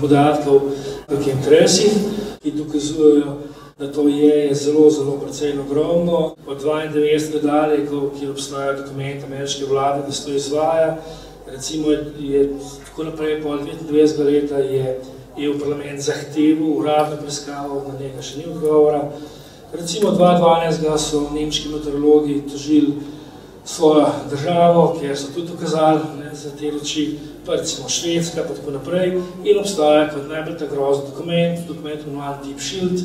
Podatkov v interesih, ki dokazujejo, da to je zelo precej ogromno. Od 92 dalje, kjer obstajajo dokumenti ameriške vlade, da se to izvaja, recimo je tako naprej, po 29. leta je EU parlament zahteval uradno preiskavo, na njega še ni odgovora. Recimo 2012 so nemški meteorologi tožili svojo državo, kjer so tudi dokazali za te reči, pa recimo Švedska, pa tako naprej, in obstaja kot najbolj ta grozen dokument imenovan Deep Shield,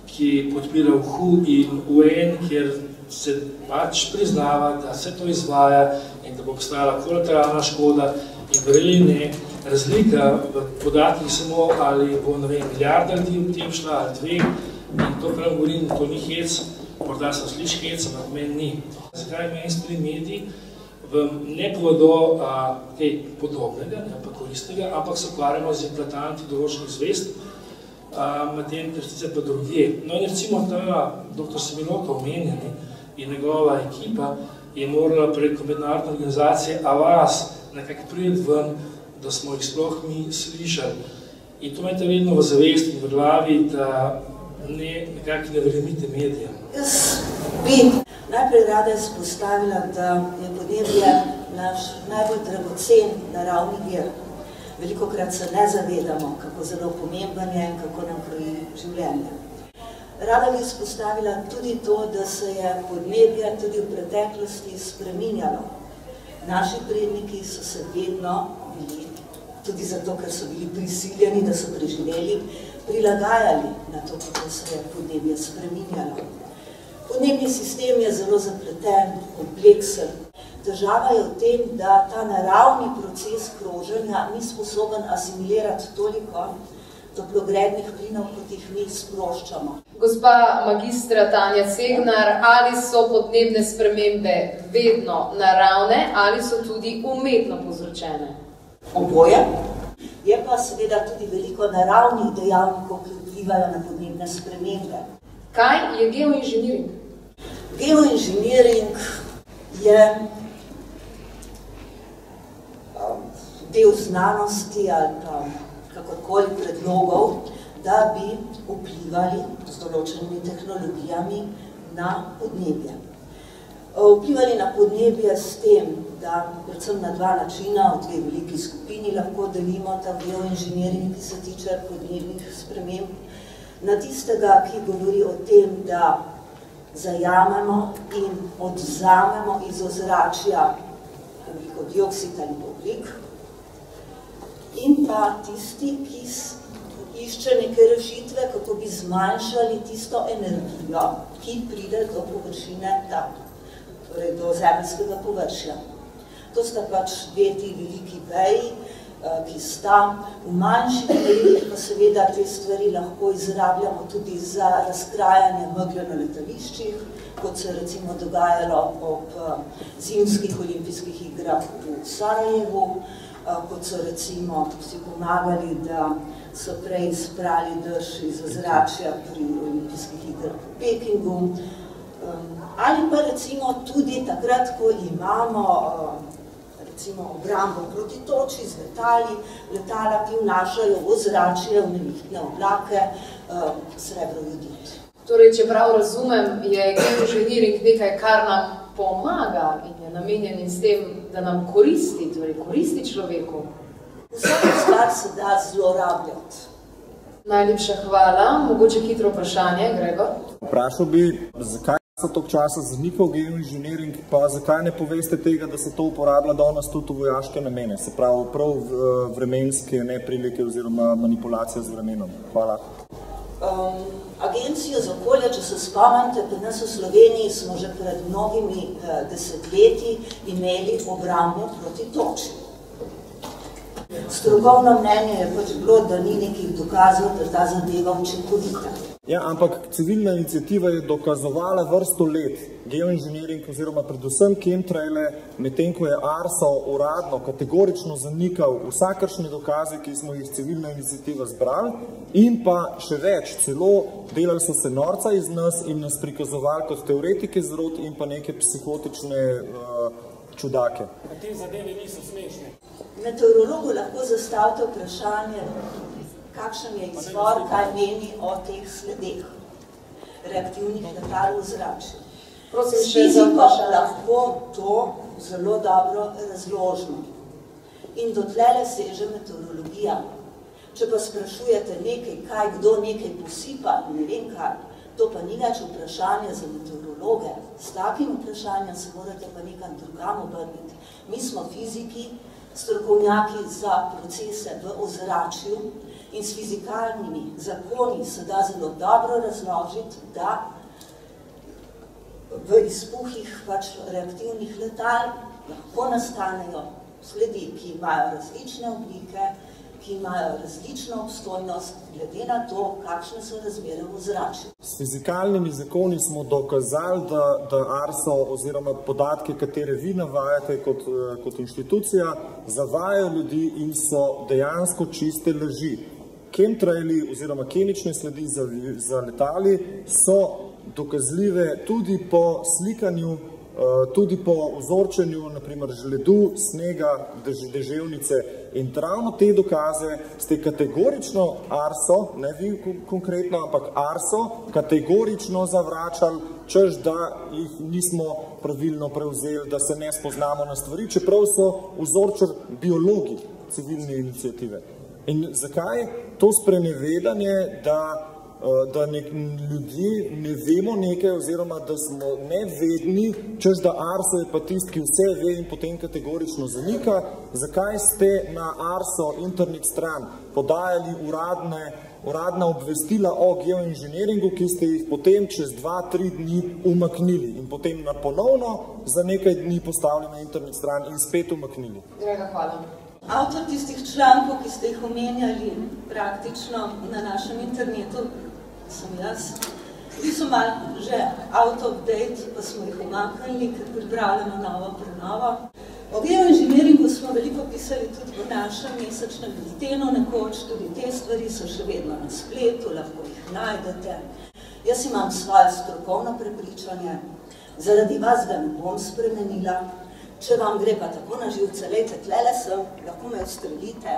ki podpira WHO in UN, kjer se pač priznava, da se to izvaja in da bo obstajala kolateralna škoda in verjeli ne, razlika v podatkih samo, ali bo, ne vem, milijarda ljudi v tem šla, ali dve, in to prav govorim, to ni hec, morda sem sliš hec, ampak meni ni. Zakaj mainstream mediji vam ne povedo kaj podobnega, ne pa koristnega, ampak se ukvarjamo z implantanti določenih zvest, medtem, ker sicer pa drugje. No in recimo ta dr. Semilota omenjeni in njegova ekipa je morala preko mednarodne organizacije AVAS nekako priti ven, da smo jih sploh mi slišali. In to imate vedno v zavesti in v glavi, da nekako ne verjemite medijem. Jaz bi najprej rada izpostavila, da je podnebje naš najbolj dragocen naravni vir. Velikokrat se ne zavedamo, kako zelo pomemben je in kako nam kroji življenje. Rada bi izpostavila tudi to, da se je podnebje tudi v preteklosti spreminjalo. Naši predniki so se vedno bili, tudi zato, ker so bili prisiljeni, da so preživeli, prilagajali na to, kako se je podnebje spreminjalo. Podnebni sistem je zelo zapleten, kompleksen. Težava je v tem, da ta naravni proces kroženja ni sposoben asimilirati toliko toplogrednih plinov, kot jih mi sproščamo. Gospa magistra Tanja Cegnar, ali so podnebne spremembe vedno naravne ali so tudi umetno povzročene? Oboje. Je pa seveda tudi veliko naravnih dejavnikov, ki vplivajo na podnebne spremembe. Kaj je geoinženiring? Geoinženiring je del znanosti ali pa kakorkoli predlogov, da bi vplivali z določenimi tehnologijami na podnebje. Vplivali na podnebje s tem, da predvsem na dva načina, v dve veliki skupini lahko delimo ta geoinženiring, ki se tiče podnebnih sprememb, na tistega, ki govori o tem, da zajamemo in odvzamemo iz ozračja ogljikov dioksid ali ogljik, in pa tisti, ki išče neke rešitve, kako bi zmanjšali tisto energijo, ki pride do površine tam, torej do zemeljskega površja. To sta pač dve ti veliki veji, ki sta v manjših delih, pa seveda te stvari lahko izrabljamo tudi za razkrajanje megle na letališčih, kot se recimo dogajalo ob zimskih olimpijskih igrah v Sarajevu, kot so recimo si pomagali, da so prej sprali dež iz ozračja pri olimpijskih igrah v Pekingu, ali pa recimo tudi takrat, ko imamo recimo obrambo proti toči z letala, ki vnašajo v ozračje, v nevihtne oblake, srebrojodid. Torej, če prav razumem, je geoinženiring nekaj, kar nam pomaga in je namenjen s tem, da nam koristi, torej koristi človeku. Vsako stvar se da zlorabljati. Najlepša hvala. Mogoče hitro vprašanje, Gregor? Vprašal bi, zakaj so toliko časa zanikal geoinženiring, pa zakaj ne poveste tega, da se to uporablja danes tudi v vojaške namene, se pravi prav vremenske neprilike oziroma manipulacije z vremenom. Hvala. Agencijo za okolje, če se spomnite, pri nas v Sloveniji smo že pred mnogimi desetletji imeli obrambo proti toči. Strokovno mnenje je pač bilo, da ni nekih dokazov, da ta zadeva učinkovita. Ja, ampak civilna iniciativa je dokazovala vrsto let geoinženiring oziroma predvsem chemtraile, medtem ko je ARSO uradno kategorično zanikal vsakršne dokaze, ki smo jih civilna iniciativa zbrali, in pa še več, celo delali so se norca iz nas in nas prikazovali kot teoretike zrod in pa neke psihotične čudake. Te zadeve niso smešne. Meteorologu lahko zastavite vprašanje, kakšen je izvor, kaj meni o teh sledeh reaktivnih letal v zraku. S fiziko lahko to zelo dobro razložimo. In dotlele seže meteorologija. Če pa sprašujete nekaj, kaj kdo nekaj posipa, ne vem kaj, to pa ni več vprašanje za meteorologe. S takim vprašanjem se morate pa nekam drugam obrniti. Mi smo fiziki, strokovnjaki za procese v ozračju in s fizikalnimi zakoni se da zelo dobro razložiti, da v izpuhih reaktivnih letal lahko nastanejo sledi, ki imajo različne oblike, ki imajo različno obstojnost, glede na to, kakšne so razmere v ozračju. S fizikalnimi zakoni smo dokazali, da ARSO oziroma podatke, katere vi navajate kot inštitucija, zavajajo ljudi in so dejansko čiste laži. Chemtraili oziroma kemične sledi za letali so dokazljive tudi po slikanju, tudi po vzorčenju, naprimer ledu, snega, deževnice. In ravno te dokaze ste kategorično ARSO, ne vi konkretno, ampak ARSO, kategorično zavračali, češ da jih nismo pravilno prevzeli, da se ne spoznamo na stvari, čeprav so vzorčili biologi civilne iniciative. In zakaj to sprenevedanje, da ljudje ne vemo nekaj oziroma da smo nevedni, češ da ARSO je pa tisti, ki vse ve in potem kategorično zanika? Zakaj ste na ARSO internet stran podajali uradna obvestila o geoinženiringu, ki ste jih potem čez 2-3 dni umaknili in potem na ponovno za nekaj dni postavili na internet stran in spet umaknili? Draga, hvala. Avtor tistih člankov, ki ste jih omenjali praktično na našem internetu, sem jaz. Bili so malo že out of date, pa smo jih umaknili, ker pripravljamo novo prenovo. O geoinženiringu smo veliko pisali tudi v našem mesečnem biltenu, nekoč tudi te stvari so še vedno na spletu, lahko jih najdete. Jaz imam svoje strokovno prepričanje, zaradi vas ga ne bom spremenila. Če vam gre pa tako na živce, lejte, tlele sem, lahko me ustrelite.